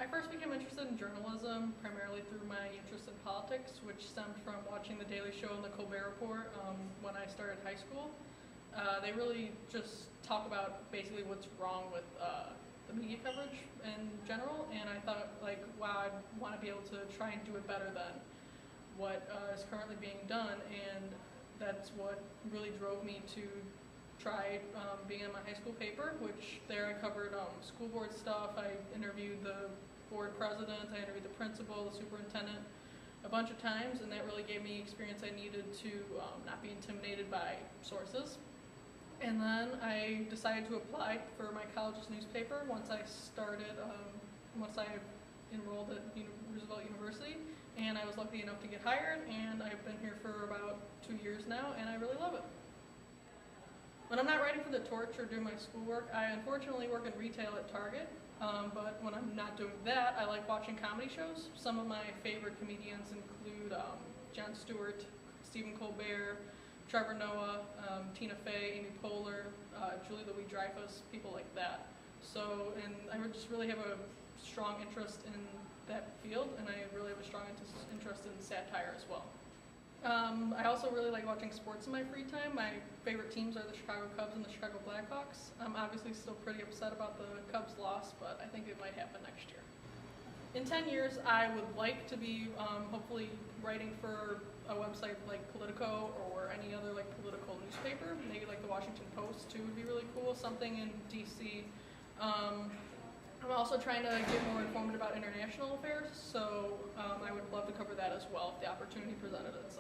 I first became interested in journalism primarily through my interest in politics, which stemmed from watching The Daily Show and The Colbert Report when I started high school. They really just talk about basically what's wrong with the media coverage in general, and I thought, like, wow, I want to be able to try and do it better than what is currently being done, and that's what really drove me to try being in my high school paper, which there I covered school board stuff. I interviewed the board president, I interviewed the principal, the superintendent a bunch of times, and that really gave me experience I needed to not be intimidated by sources. And then I decided to apply for my college's newspaper once I enrolled at Roosevelt University, and I was lucky enough to get hired, and I've been here for about 2 years now, and I really love it. When I'm not writing for the Torch or doing my schoolwork, I unfortunately work in retail at Target, but when I'm not doing that, I like watching comedy shows. Some of my favorite comedians include Jon Stewart, Stephen Colbert, Trevor Noah, Tina Fey, Amy Poehler, Julie Louis-Dreyfus, people like that. So, and I just really have a strong interest in that field, and I really have a strong interest in satire as well. I also really like watching sports in my free time. My favorite teams are the Chicago Cubs and the Chicago Blackhawks. I'm obviously still pretty upset about the Cubs' loss, but I think it might happen next year. In 10 years, I would like to be hopefully writing for a website like Politico or any other like political newspaper. Maybe like the Washington Post too would be really cool. Something in DC. I'm also trying to get more informed about international affairs, so I would love to cover that as well if the opportunity presented itself.